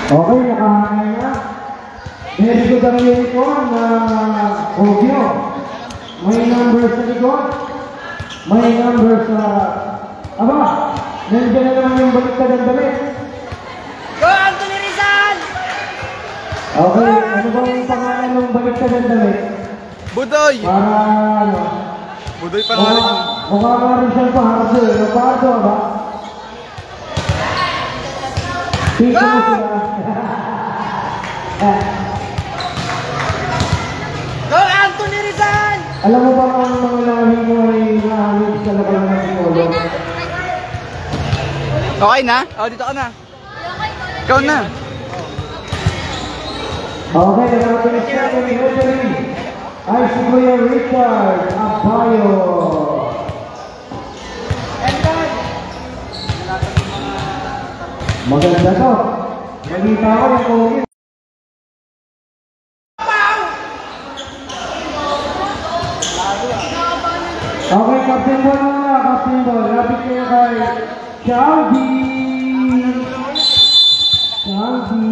Okay, nakahanay na. Very good ang uniform na Ogyo. May number sa likod. May number sa... Aba, nandiyan na naman yung baliktad ang damit. Go, Anthony Rizal! Okay, ano ba yung pangalan ng baliktad ang damit? Budoy! Para ano? Budoy pangalan. Mukha nga rin siyang pahardo eh. Pahardo ba? Tika mo sila. Go, Anthony Rizal! Alam mo ba kung mga lahi mo ay nahamit sa laban ng Sipolo? Okay na? Oh, dito ka na. Ikaw na. Okay, natin na siya kami referee. Ay si Kuya Richard Abayo. Maganda to. Nagita ko yung COVID. Okay, Captain Ball muna, Captain Ball. Lapit kayo kay Shalby. Shalby.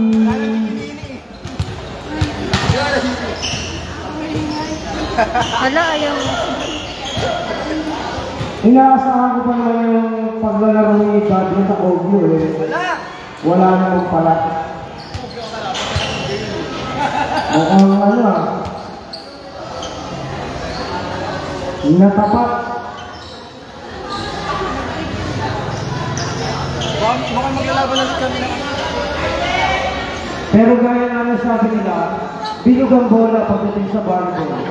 Hala, ayaw. Inaasahan ko pa naman yung paglalaro ni Badri sa Ogyo eh. Wala naman pala. Mukhang ano ah. Natapat. Baka maglalaban na kami na. Pero gaya nga na sabi nila, bilog ang bola pagdating sa volleyball.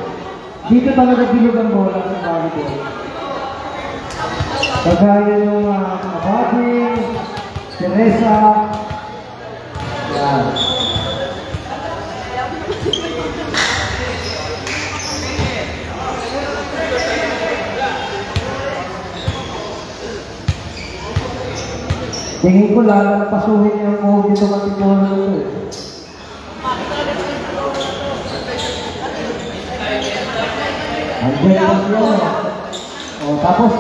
Dito talaga bilog ang bola sa volleyball. Kagaya yung Abadi, Teresa, yan. Tingin ko lalapasuhin yung mo dito matipon na ito eh. Andiyan na siya. O tapos,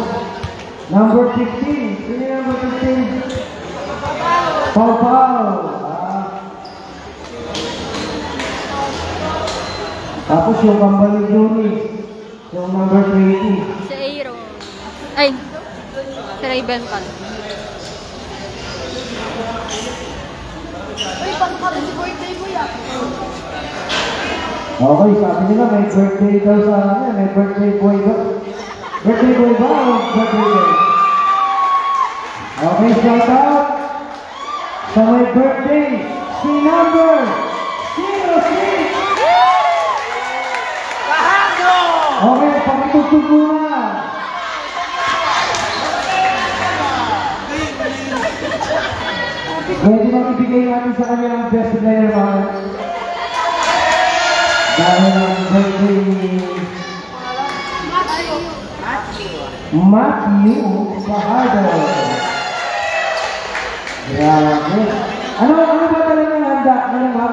number 15. Sino yung number 15? Pau Pau. Tapos yung kambal ni Juni. Yung number 20. Si Aaron. Ay, si Raven Cal. Uy, pang-pang si birthday mo yan. Okay, sabi nila may birthday daw sa ano, may birthday boy ba? Birthday boy ba o birthday girl? Okay, shout out sa may birthday, si number 06! Kahado! Okay, pakitugtog muna! Pwede bang ibigay natin sa kanya ng best player mga? Dahil ang birthday ni Matthew Fajardo. Grabe. Ano ba talaga ng handa? Ano ba?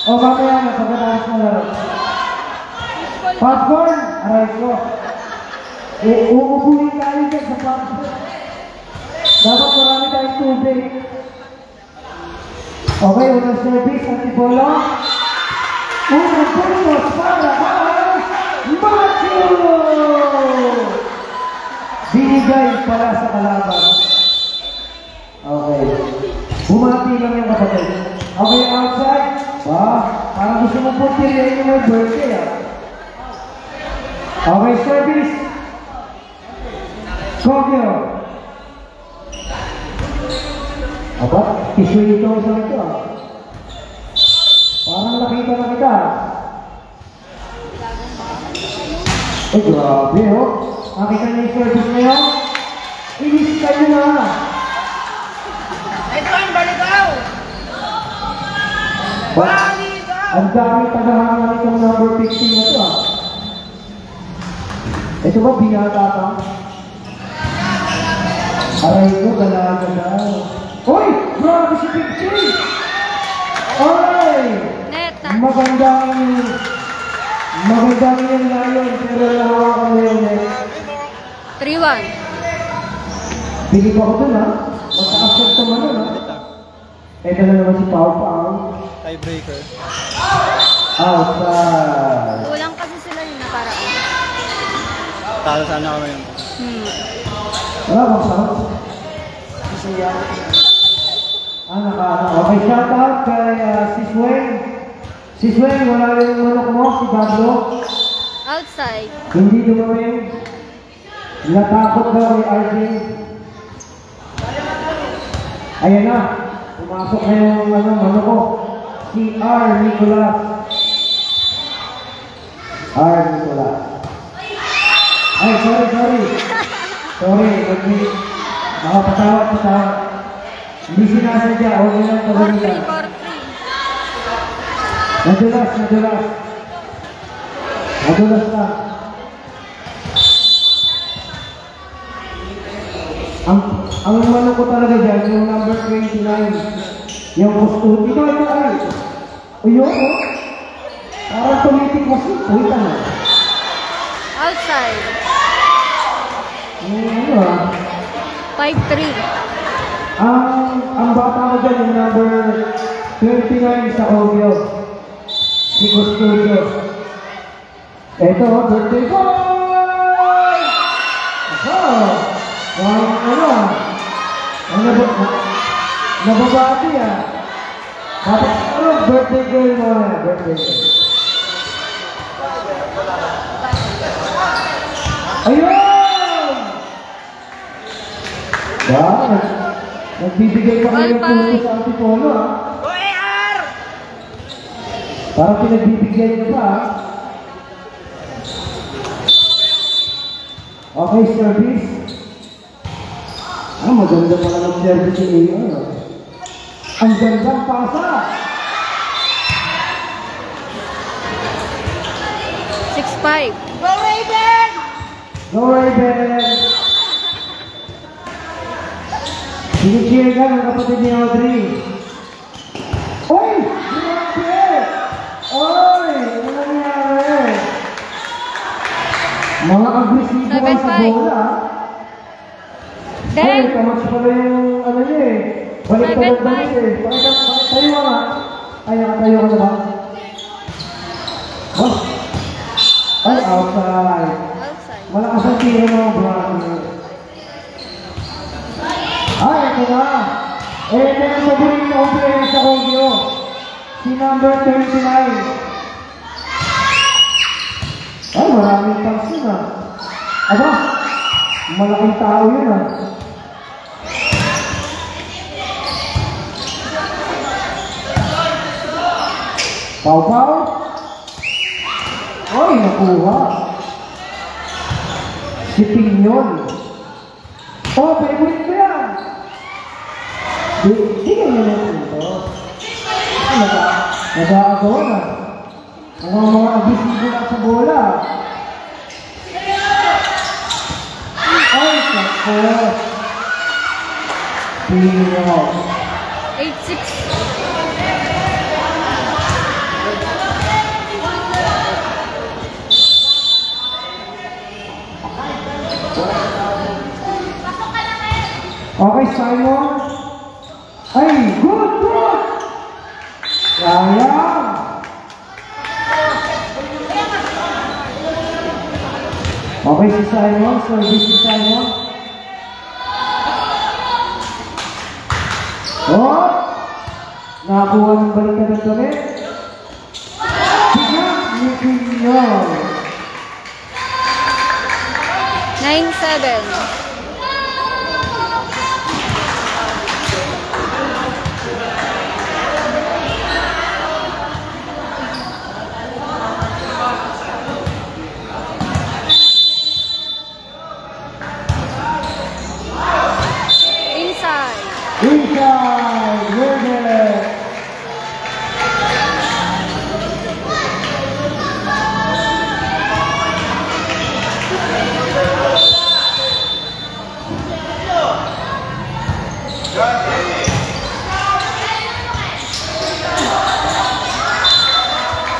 O mamaya na pagkatapos ng laro. Popcorn? Aray ko. Uubuhin tayo dyan sa popcorn. Dapat marami tayong tubig. Okay, unang service, Antipolo. Unang puntos para kay Matthew! Binigay pala sa kalaban. Okay. Bumati lang yung kapatid. Okay, outside. Parang gusto mo po tiriyan yung may birthday ah. Okay, service. Kogyo. Aba, tissue ito sa ito ah. Parang nakita na kita. Eh, grabe oh. Nakita niyo yung service na yun? Inis kayo na. Ito ang baligaw! Ang dami tagahangan itong number 15 na ito ah. Ito ba binata pa? Aray ko, dalaga daw. Uy! Grabe si 15! Oy! Magandang yung layon, pero nahawakan mo yun eh. 3-1. Pili pa ko dun ha. Magka-accept naman dun ha. Ito na naman si Pau Pau. Tiebreaker. Outside. Kulang kasi sila yung nakaraan. Talo sana kami yun. Wala bang sarap? Isaya. Okay, shout out kay si Sweng. Si Sweng, wala rin yung manok mo, si Pablo. Outside. Hindi dumawin. Natakot daw kay RJ. Ayan na. Pumasok na yung manok ko. Si R. Nicolas. R. Nicolas. Ay, sorry. Sorry, nakapatawag. Hindi sinasadya, huwag mo lang pagalitan. 4-3. Nadulas na. Ang manok ko talaga dyan, yung number 29. Yung posto. Ito. Uyo, oh. Parang tumitik mo si. Uy, tama. Outside. Ano ah? 5-3. Ang bata ko dyan, yung number 29 sa audio. Si Custodio. Ito, birthday boy! Nababati ah. Birthday girl mo na, birthday girl. Ayun! Nagbibigay pa kayo ng puno sa Antipolo ah. Parang pinagbibigyan niyo pa ah. Okay, service. Maganda pala ng service ni Iyo. Ang gandang pasa. 6-5. Go Raven! Sinicheer ka ng kapatid ni Audrey. Oy! Oy! Ano nangyari? Mga agresibo ka sa bola. Ay, kamas pala yung ano niya eh. Balik eh. Tayo ka nga. Ay, nakatayo ka na ba? Oh? Ay, outside. Malakas ang tira mo, brother. Ay, ito na. Ito ang paborito na player sa Kogyo. Si number 39. Ay, maraming tanks yun ah. Aba, malaking tao yun ah. Pau-pau. Ay, nakuha. Si Pinyon. Oh, favorite ko yan. Di ka nyo natin ito. Nag-aagawa na. Ang mga agresibo lang sa bola. Ay, sako. Pinyon. 8-6. Okay, Simon. Ay, good! Sayang! Okay, si Simon. Service si Simon. Oh! Nakakuha ng balikan ng damit. Tignan, Nikinyon. 9-7. Inside, Werner.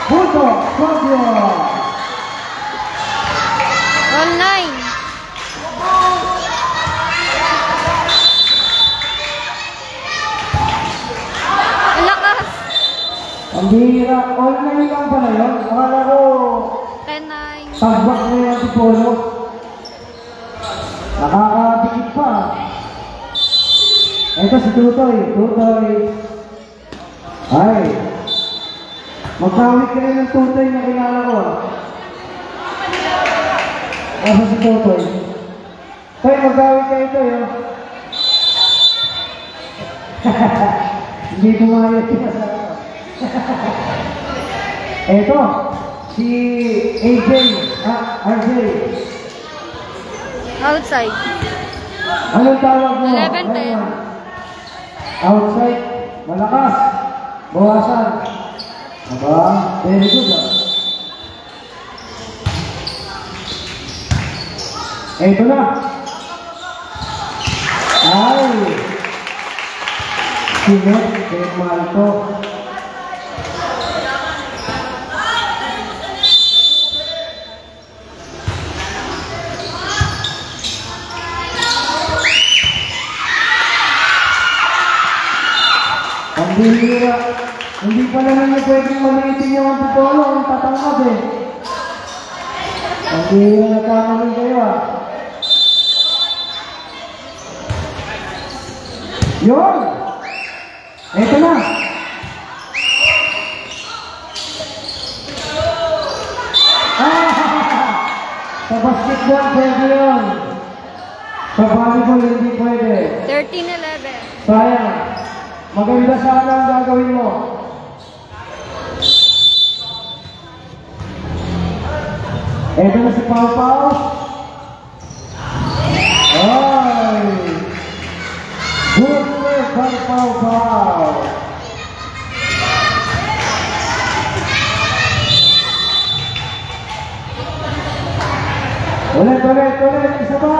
Punto, Fabio. Online. Ang bihira. Online lang pala yun. Akala ko 10-9. tagbak na yung antipolo. Nakakapikit pa. Ito si Tutoy. Tutoy. Ay. Magkawit ka rin ng Tutoy na kilala ko. Asa si Tutoy. Toy, magkawit ka ito yun. Hindi pumayat siya sa ito, si AJ, RJ. Outside. Anong tawag mo? 11-10. Outside, malakas, bawasan. Aba, very good ah. Ito na. Ay. Sinet de Malto. Ang bihira. Hindi pala naman pwedeng maliitin yung antipolo. Ang tatangkad eh. Ang bihira na kamaling kayo ah. Yun! Ito na! Sa basketball pwede yun. Sa volleyball hindi pwede. 13-11. Sayang. Maganda sana ang gagawin mo. Ito na si Pau Pau. Ay! Good work by Pau Pau. Ulit. Isa pa.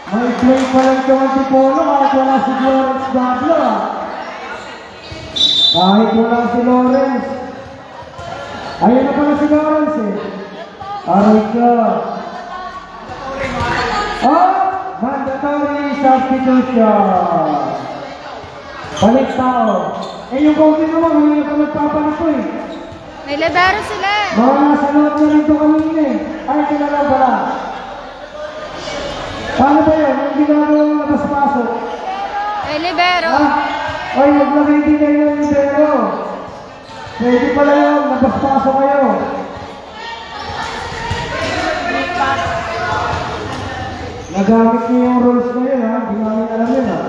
May play pa lang ito ang Tipolo kahit wala si Lawrence Dablo. Kahit wala si Lawrence. Ayun na pala si Lawrence eh. Aray ka. Oh! Mandatory substitution. Balik tao. Eh yung coaching naman, hindi na pa nagpapalit ko eh. May libero sila eh. Mga nasa loob na rin ito kanina eh. Ay, kilala pala. Paano ba yun? Yung ginagawa ng labas-pasok? May libero. Ay, maglagay din kayo ng libero. Pwede pala yun. Labas-pasok kayo. Nagamit niyo yung rules na yun ha. Hindi namin alam yun ha.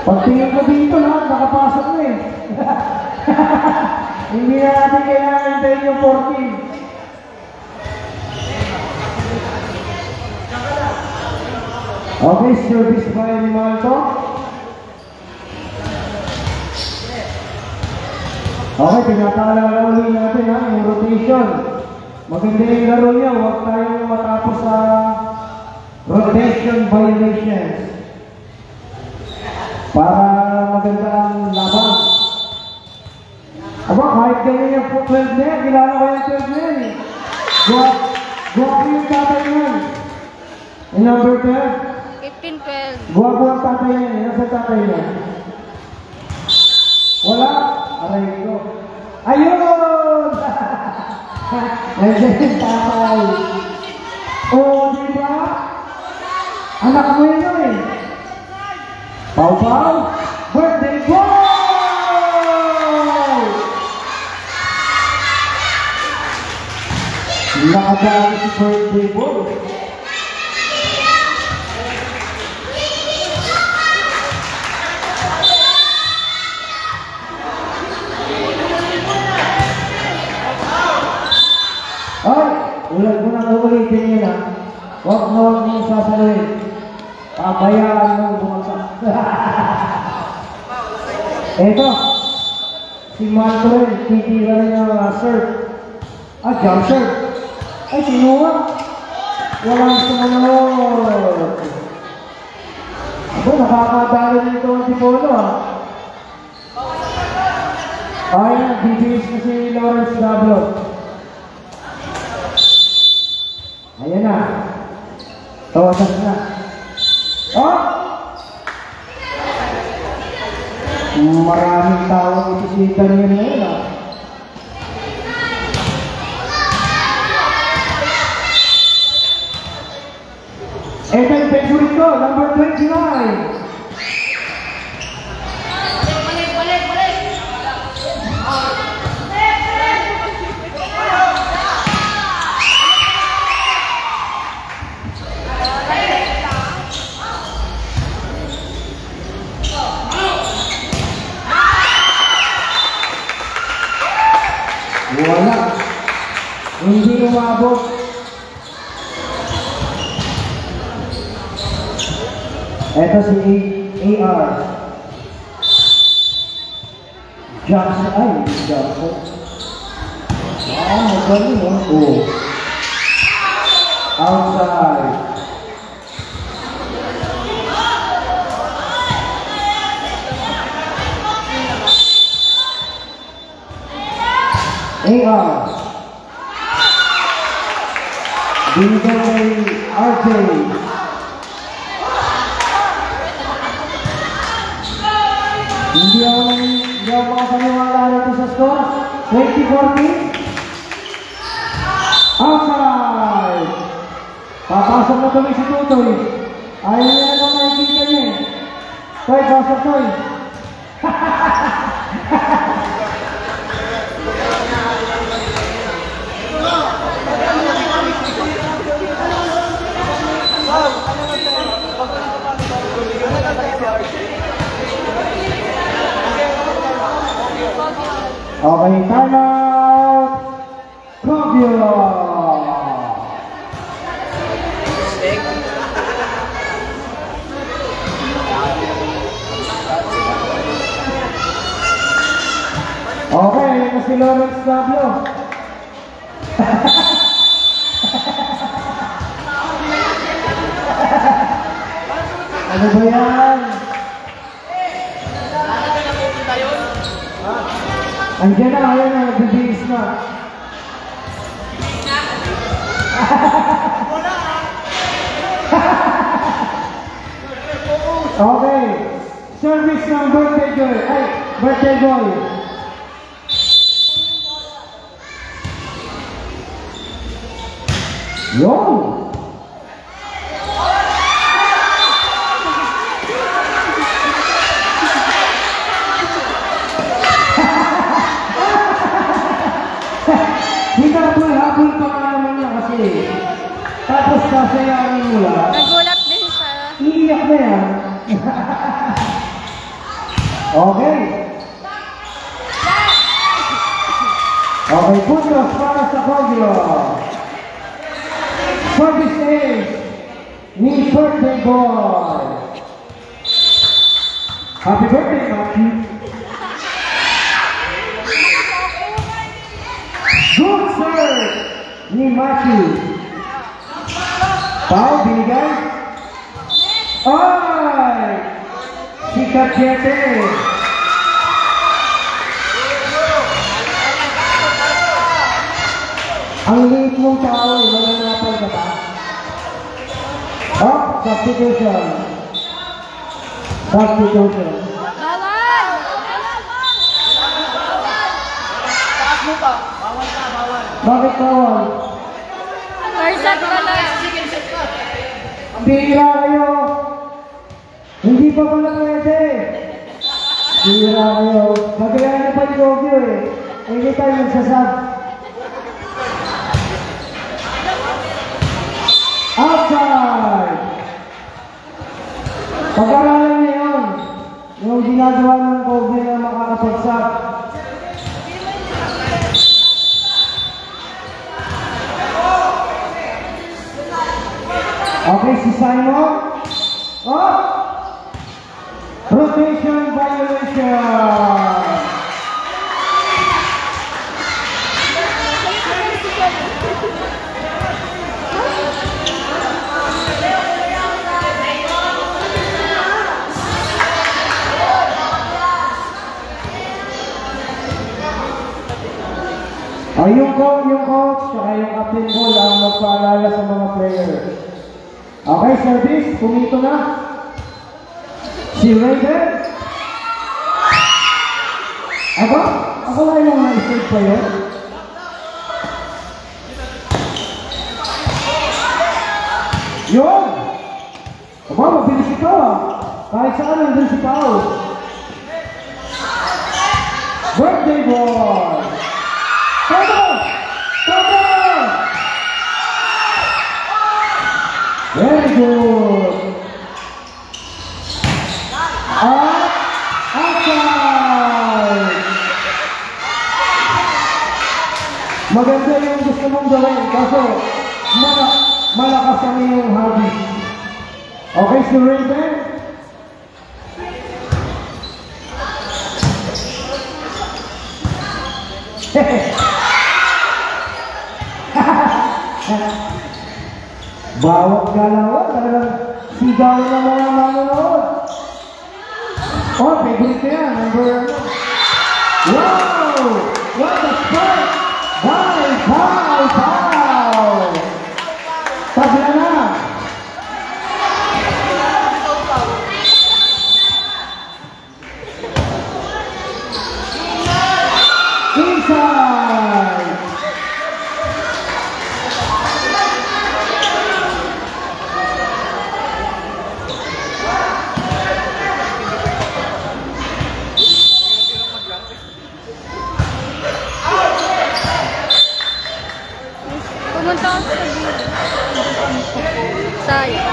Pagtingin ko dito lahat, nakapasok na eh. Hindi na natin kailangan hintayin yung 14. Okay, service by Malto. Okay, pinapaalala ulit natin ha, yung rotation. Maganda yung laro niya, huwag tayong matapos sa rotation violations. Para maganda ang laban. Aba, kahit ganyan yung 12 na yan, kilala ko yung 12 na yan eh. Guwapo yung tatay yan. Yung number 12. 15-12. Guwapo ang tatay yan eh. Nasa tatay yan? Wala? Aray ko. Ayun! Nandiyan yung tatay. Oo, di ba? Anak mo yun eh. Pau-Pau, birthday boy! Nakadami si birthday boy. Ay, ulat mo na ulitin yun ha. Huwag mong sasaluhin. Pabayaan mong bumagsak. Eto, si Marco rin, titira rin yung serve. At jump shot. Ay, sinuha. Walang sumunod. Aba, nakakadalo nito ang Tipolo ha. Ayan, bibis na si Lawrence Dablot. Ayan na. Tawasan na. Oh! Maraming tawang itisita niya ngayon ha. Ito yung favorite ko, number 29. Wala. Hindi umabot. Ito si AR. Johnson. Ay, Johnson. Magaling oh. Oh. Outside. AR. Binigyan kay RJ. Hindi ako makapaniwala nito sa score. 20-14. Outside. Papasok na kami si Tutoy. Ayaw niya naman nakikita niya. Toy, pasok Toy. Okay, time out! Kogyo! Okay, ito si Lawrence Dablo. Ano ba yan? Andiyan na, ayan na, nagbibihis na. Okay, service ng birthday girl. Ay, birthday boy. Yun! Habol pa nga naman niya kasi. Tapos kasayarin mo lang. Nagulat din siya. Iiyak na yan. Okay. Okay, puntos para sa Kogyo. Service ace ni birthday boy. Happy birthday, Matthew. Good serve ni Matthew. Pau, binigay. Ay! Si Cachete. Ang liit mong tao eh, mananapal ka ba? Oh, substitution. Substitution. Bawal! Taas mo pa. Bawal ka, bawal. Bakit bawal? First shot pa lang. Ang bihira kayo. Hindi pa pala pwede. Bihira kayo. Magayan na pa yung Kogyo eh. Hindi tayo magsasab. Outside! Pag-aralan niyo yun. Yung ginagawa ng Kogyo na makakapagsab. Okay, si Simon. Oh! Rotation violation. Ay, yung coach, saka yung captain ball ang magpaalala sa mga player. Okay, service, pumito na. Si Raven. Aba, ako lang yung na-save pa yun. Yun! Aba, mabilis ikaw ah. Kahit saan nandun si Pao. Birthday boy! Toto! Toto! Very good! Outside! Maganda yung gusto mong gawin kaso malakas ang iyong hobby. Okay, si Raven? Bawat galawan, talagang sigaw na mga manonood. Oh, favorite ko yan, number 1. Wow! What a spot! Pow! Tabla na! Inside! Pumunta ako sa sayang.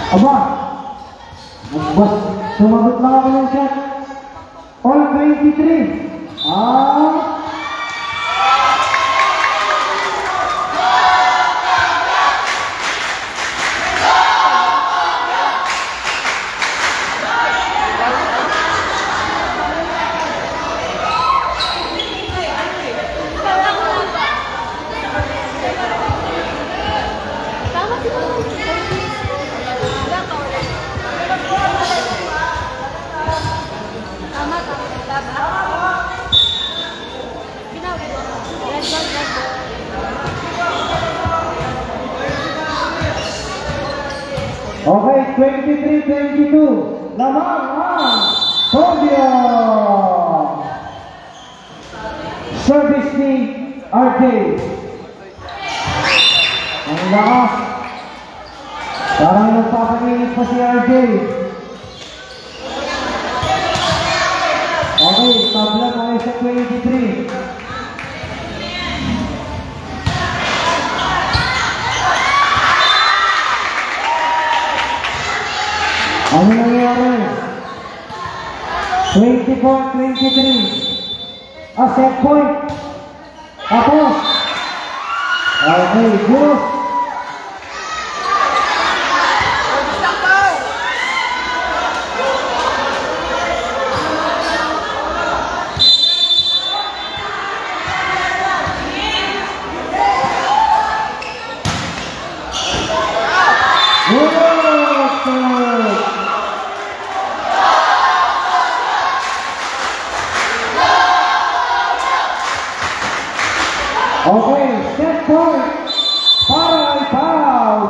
Aba, sumagot lang ako ng chat. All 23. Okay, 23-22. Lamang ang podium. Service ni RJ. Ang lakas. Parang nagpapanginig pa si RJ. Okay, tabla tayo sa 23. Ano nangyari? 24-23. Set point. Tapos. Okay, good. Okay, set point para Pau.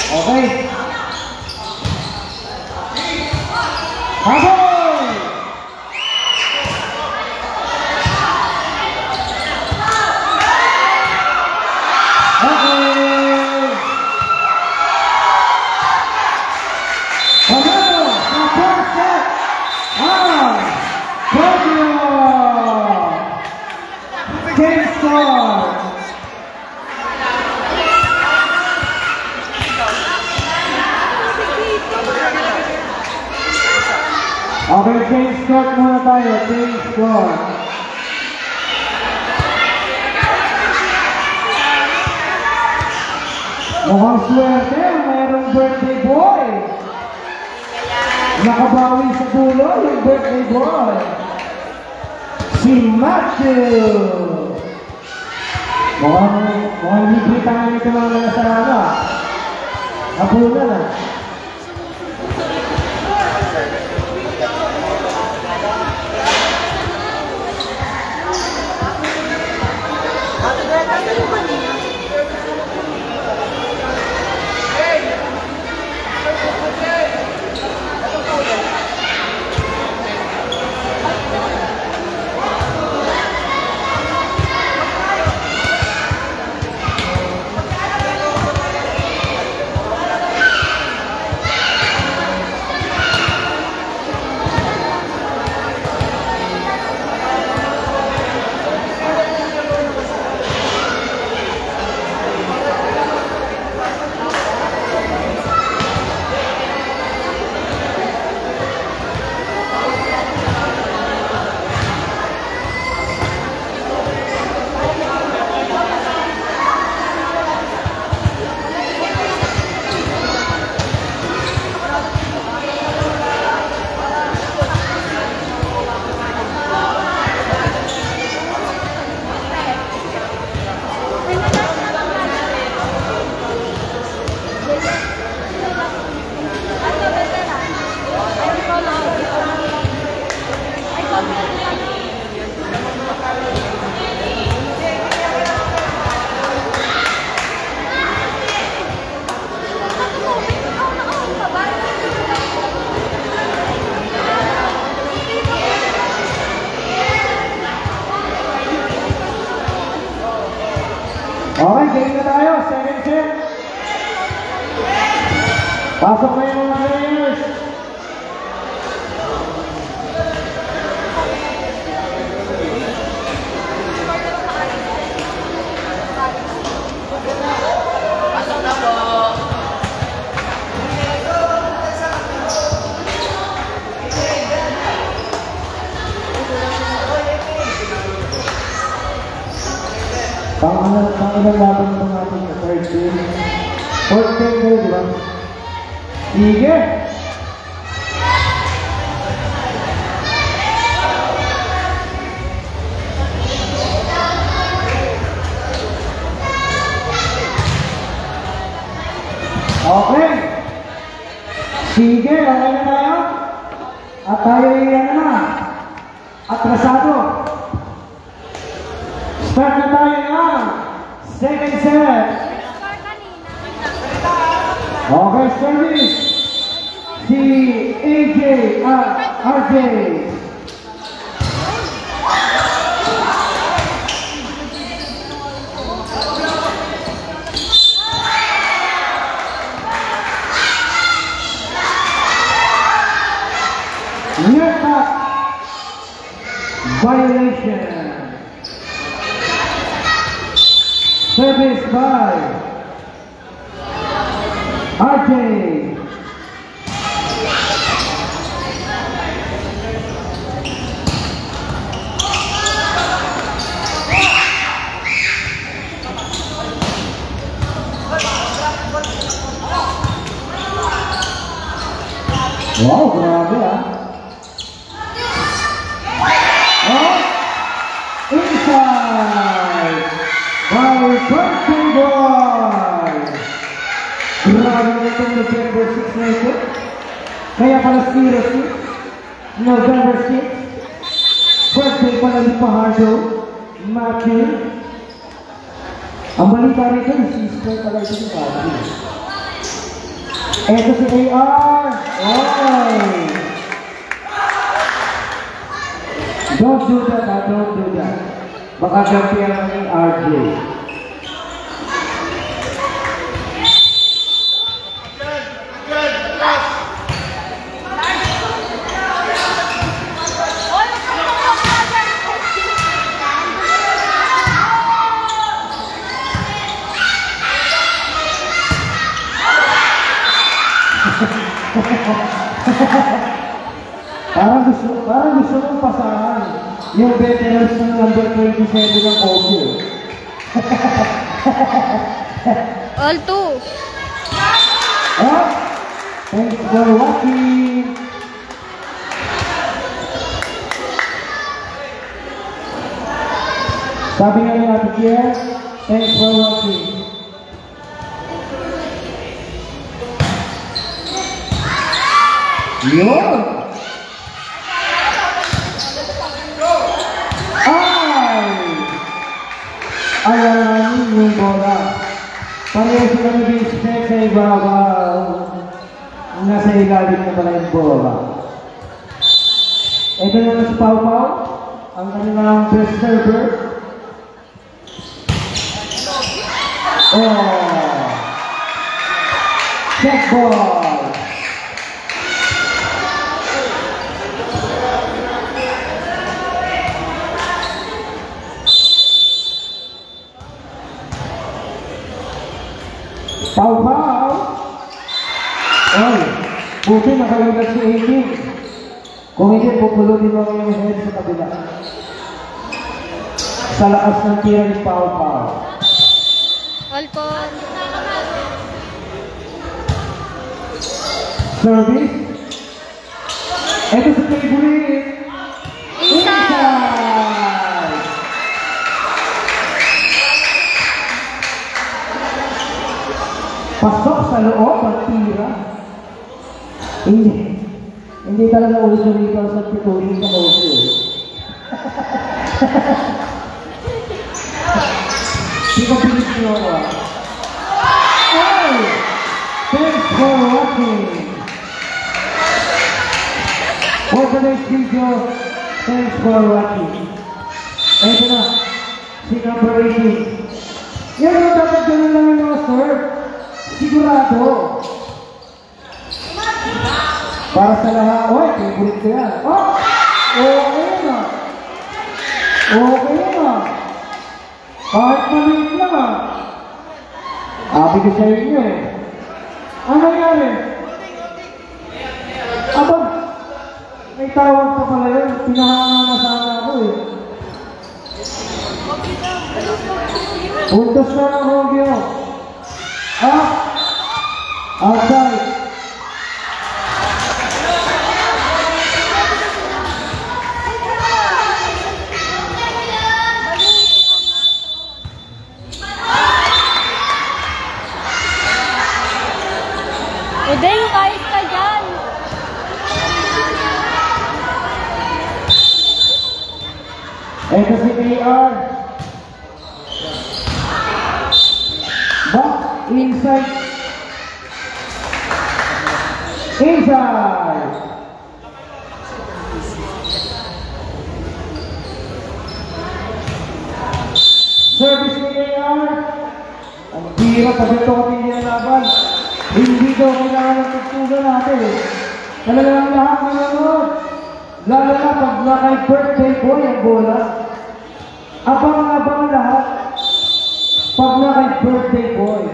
Okay. Habol! Okay. Okay, change court muna tayo. Change court. Mukhang swerte, mayroong birthday boy. Nakabawi sa dulo yung birthday boy. Si Matthew. Mukhang libre tayo nito mga nalasarama. Kapuna na. Okay, game na tayo. Second set. Pasok na yung mga players. Pasok na po. Pangilang laban ng ating third team. Fourth team kayo, di ba? Sige! Okay! Sige, okay na tayo? At tayo iyan na. Atrasado. Start na tayo ng second set. Okay, service. Si AJ at RJ. Net back. Violation. Service by RJ. Wow, grabe ah. Oh, inside by birthday boy. Grabe na itong November 6 na ito. Kaya pala 06, November 6. Birthday pala ni Pahardo, Matthew. Ang balita rito, sister pala ito ni Matthew. Ito si AR. Oy! Don't do that, don't do that. Baka gampiyan ng RJ. Parang gusto mong pasahan yung veterans ng number 27 ng Ogyo. All two. Oh, thanks for watching. Sabi nga ni Ate Kia, thanks for watching. Yun! Ayan yung bola. Pareho sila nag-expect sa ibabaw. Nasa ilalim na pala yung bola. Ito naman si Pau Pau, ang kanilang best server. Oh! Check ball! Pau Pau! Oy, buti nakalimutan si Amy. Kung hindi, pupulutin mo yung head sa kabila. Sa lakas ng tira ni Pau Pau. All call. Service. Ito sa favorite. Inside! Pasok sa loob ang tira. Hindi talaga uso rito sa pituloy sa Ogyo. Hindi ko pilit nyo ako. Hey! Thanks for watching. For today's video, thanks for watching. Ito na, si number 18. Yan ang dapat ganun lang yung mga serve. Sigurado. Para sa lahat, oy, favorite ko yan. Oh! Okay na. Okay na. Kahit maliit lang ah. Sabi ko sa inyo eh. Ano nangyari? Abang, may tawag pa pala yun. Pinahanga na sana ako eh. Puntos na ng Ogyo. Ah! Outside. Udeng, kahit ka dyan. Ito si AR. Back inside. Inside. Service ni AR. Ang hirap kasi ito kami nilalaban. Hindi daw kailangan ng tugtugan natin. Talagang lahat nanonood. Lalo na pag naka-birthday boy ang bola. Abang-abang lahat. Pag naka-birthday boy.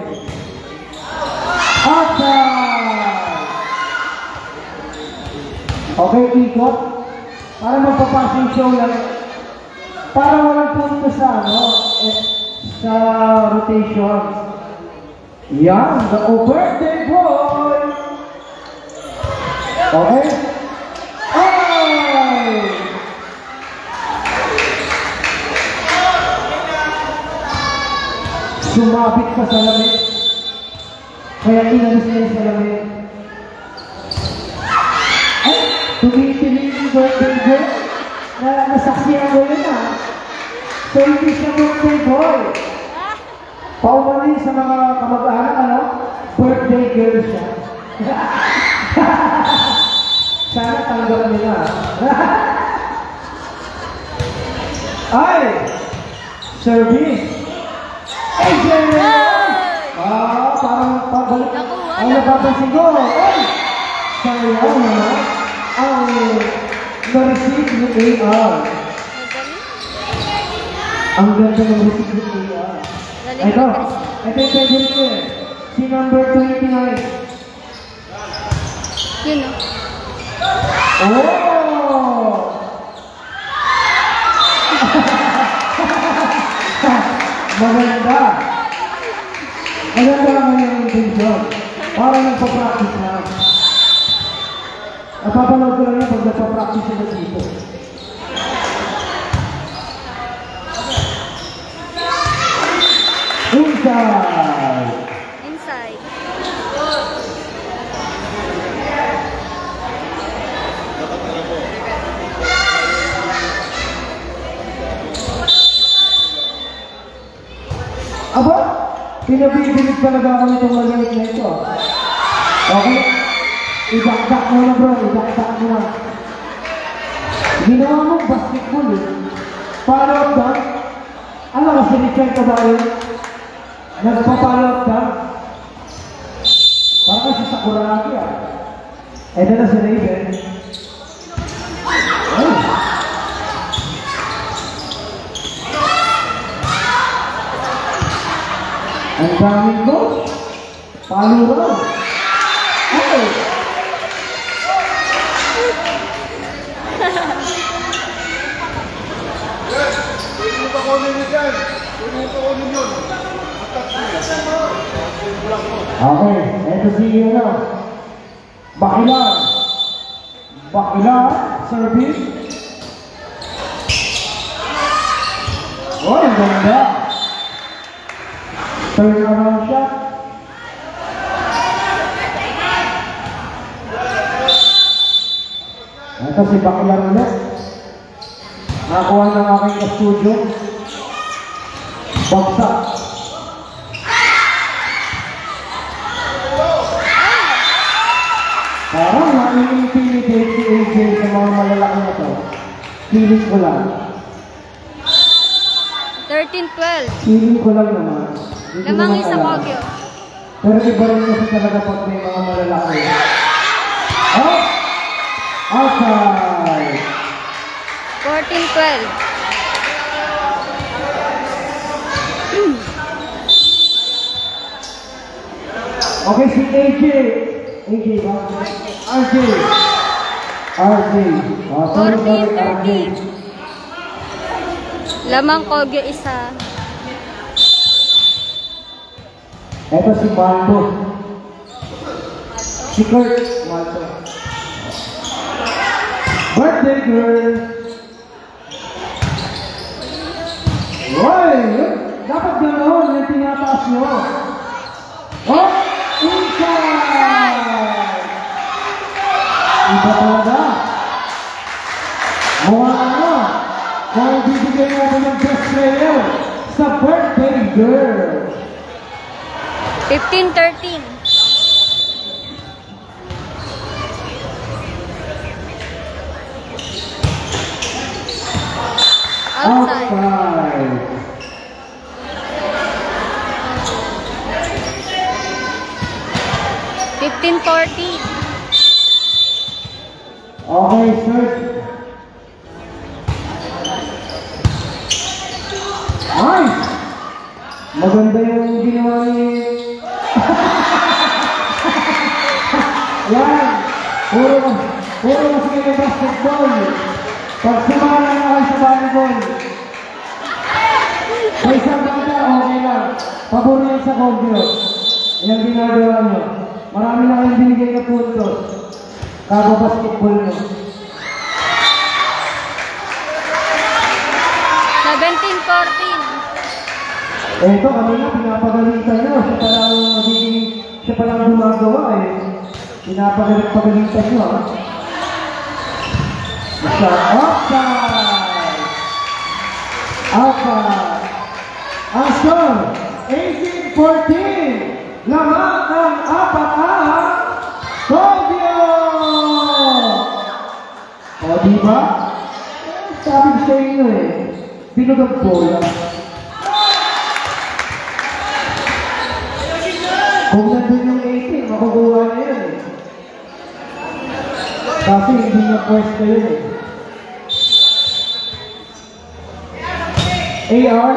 Outside! Okay, ikot. Para magpapasing show lang. Para walang punto sa sa rotation. Yan, the birthday boy! Okay? Ay! Sumabit pa sa lamig. Kaya inalis na yung sa lamig. Ay! Tumitilig yung birthday boy. Nasaksiyan ko yun ah. So hindi siya birthday boy. Paumanin sa mga kamag-anak, birthday girl siya. Sana tanggap nila. Ay! Service! AJ! Parang pabalik. Ang napapansin ko. Ay! Sayang naman ang na-receive ni AR. Ang ganda ng receive ni AR. Ito yung favorite ko eh. Si number 29. Yun o. Oh! Maganda. Maganda naman yung intention. Para nagpa-practice na. Napapanood ko lang yun pag nagpa-practice sila dito. Inside. Inside. Aba, pinabibilig talaga ako nitong magalit na ito. Okay? Idakdak mo na bro, idakdak mo na. Ginawa mo basketball eh. Follow up dunk. Ano ka, sinichan ka ba yun? Nagpa-follow up dunk. Parang kasi sa Kuraki ah. Ito na si Raven. Ay! Ang daming ko. Palo raw. Okay. Okay, ito si Bakilar. Bakilar, service. Oh, ang ganda. Turn around shot. Ito si Bakilar ulit. Nakuha ng aking ka-studio. Bagsak. Parang na-intimidate si AJ sa mga malalaki na to. Feeling ko lang. 13-12. Feeling ko lang naman. Lamang isa Kogyo. Pero iba rin kasi talaga pag may mga malalaki. Oh! Outside! 14-12. Okay, si AJ. AJ ba? RJ. RJ. Oh, sorry, RJ. 14-13. Lamang Kogyo isa. Ito si Marco. Si Kurt. Marco. Birthday girl. Hoy! Dapat gano'n yung tinataas nyo. Oh! Inside! Iba talaga. Mukha ano? Kung bibigay natin ng best player sa birthday girl. 15-13. Outside. Outside. 15-14. Okay, sir. Nice! Maganda yung ginawa ni... Yan! Puro mas kayo basketball. Pag sumala na kayo sa volleyball. Sa isang banda, okay lang. Pabor yan sa Kogyo. Yan ginagawa nyo. Marami na kayong binigay na puntos. Kago basketball nyo. 17-14. Ito, kanina pinapagalitan nyo. Siya palang gumagawa eh. Pinapagalitan nyo ha. Basta, outside! Outside! Ang score, 18-14! Laman ng apat-ahang Kogyo! O, diba? Sabi ko sa inyo eh, binugang bola. Kung nandun yung 18, makukuha na yun eh. Kasi hindi niya pwesto yun eh. AR?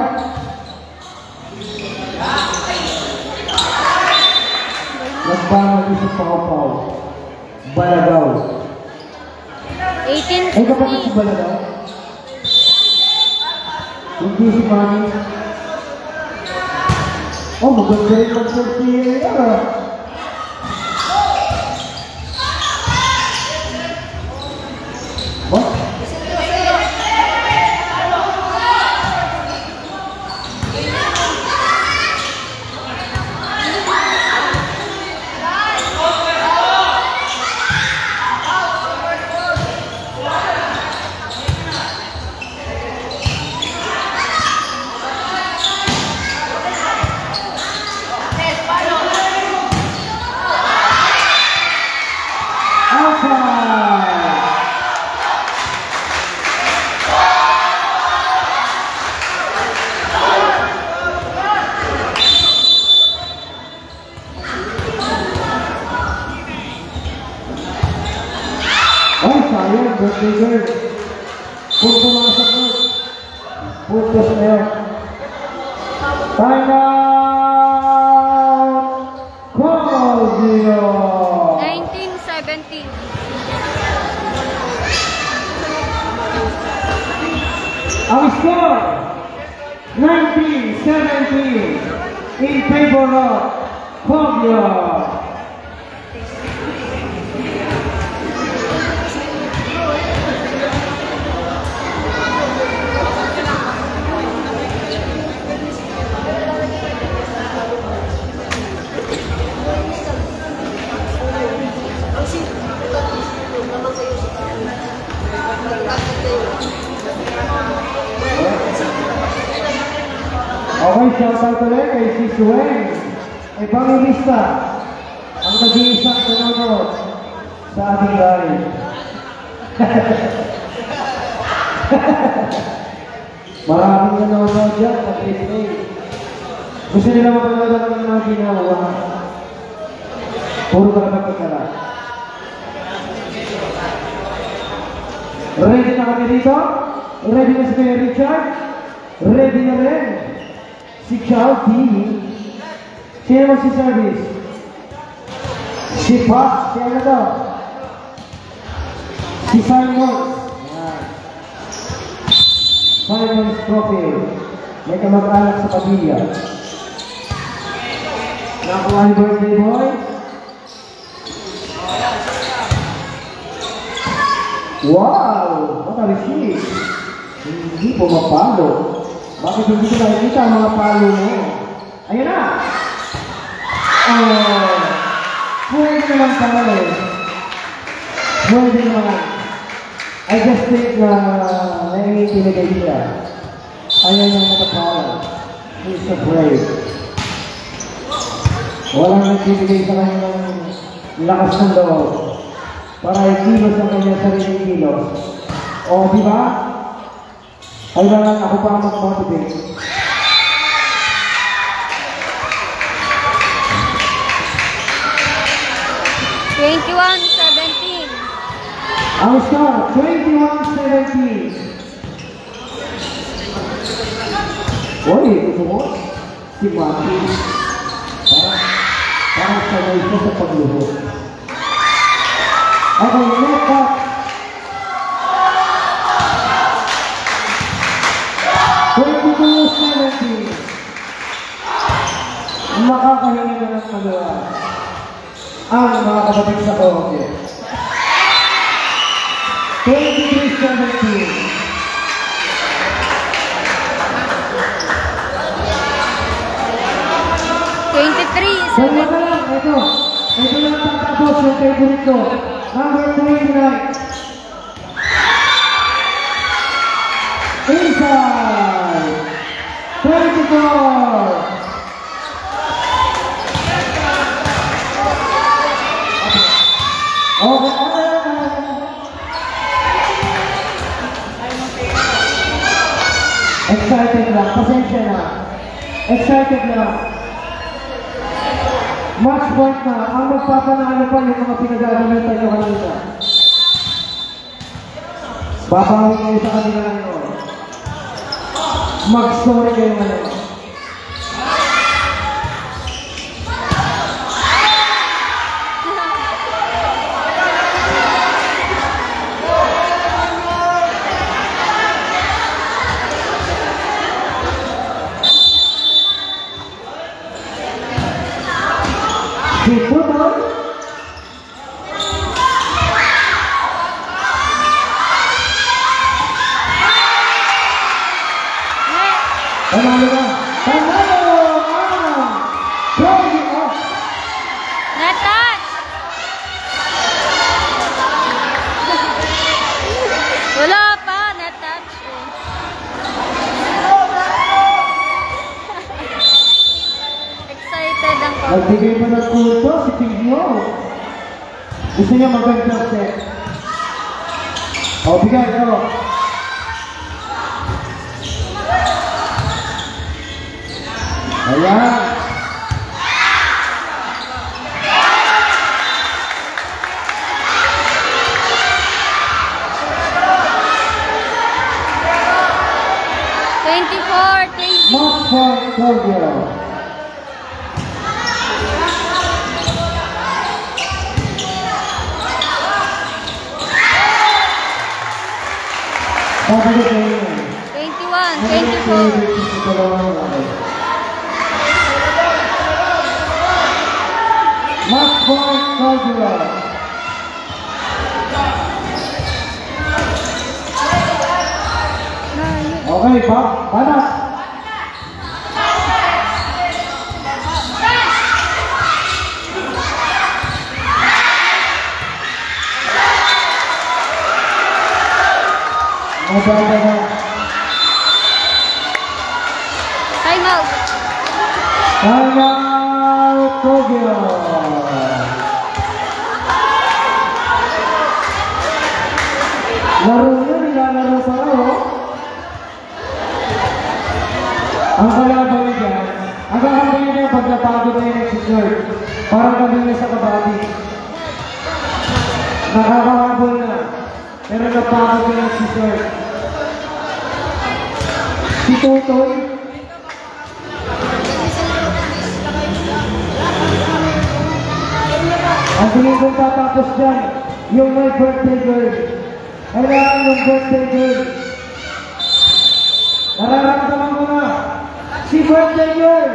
Nagbangal si Pau-Pau. Balagaw. 18-16. Ay, kapatid si Balagaw? Hindi si Mami. Oh, maganda yung mag-surtiya yan ah. What? Ay, sayang, birthday girl. Kung pumasok mo, putos na yun. Time out! Cogio! 19-17. Ang score, 19-17 in favor of Cogio. Okay, shoutout ulit kay Sis Wen. Evangelista, ang nag-iisang nanonood sa ating live. Maraming nanonood dyan sa Disney. Gusto nila mapanood ang mga ginawa. Puro ka na pagkakala. Ready na kami dito? Ready na si Kuya Richard? Ready na rin si Chow T. Sino mo si service? Si Pat, si ano to? Si Simon. Simon's profile. May kamag-anak sa pamilya. Nakuha ni birthday boy. Wow! What a receipt! Hindi pumapalo. Bakit hindi ko nakikita ang mga palo mo? Ayun na! Pwede naman pala eh. Pwede naman. I just think na naiintinigay siya. Ayaw nang matapala. He's afraid. Walang nagtibigay sa kanyang lakas ng loob para ikilos ang kanyang sariling kilos. O, di ba? Kailangan ako pa mag-motivate. Ang score, 21-17. Uy, gusto mo? Si Mati. Parang sabay siya sa pagluho. Okay, next up. 22-17. Makakahingi na ng magawa ang mga kapatid sa Koke. 23-17. Kaya na lang, ito lang tatapos yung favorite ko. Number 29. Inside 24. Okay. Excited lang, pasensya na. Excited lang. Match point na, ang magpapanalo pa yung mga pinag-aagamitan nyo kanina. Babawin kayo sa kanila lang yun. Mag-story kayo ngayon. Gusto niya mag-first set. O, bigay ito. Ayan. Match point, Tokyo. Match point, Tokyo. Okay, panas. Time out. Time out, Tokyo. Laro na, nilalaro pa raw. Ang kalaban niya dyan, ang kalaban niya pag napagod na yung nag-serve, parang kami na sa kabati. Nakakahabol na, pero napagod na nag-serve. Si Tutoy, ang tingin kong tatapos dyan, yung may birthday girl. Kailangan yung birthday girl. Nararamdaman mo na, si birthday girl.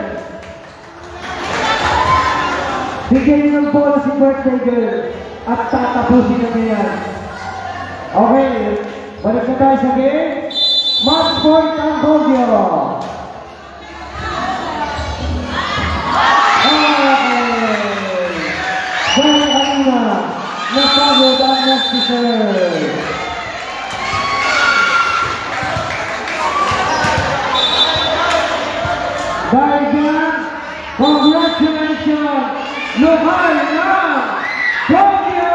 Bigyan niyo ng bola si birthday girl at tatapusin na yan. Okay, balik na tayo sa game. Match point ang Tokyo. Dahil kanina, napagod ang next serve. Dahil dyan, congratulations, lokal na Tokyo!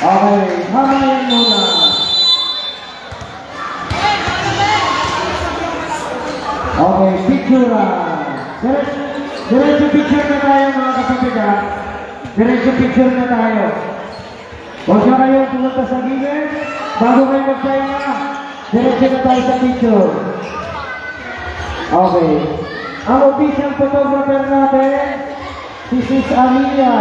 Okay, hamayin muna. Okay, picture lang. Diretso picture na tayo mga kapatid ha. Diretso picture na tayo. Huwag na kayo pumunta sa gilid. Bago kayo magpahinga, diretso na tayo sa picture. Okay. Ang official photographer natin, si Sis Amelia.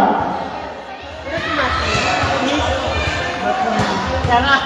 Sarap.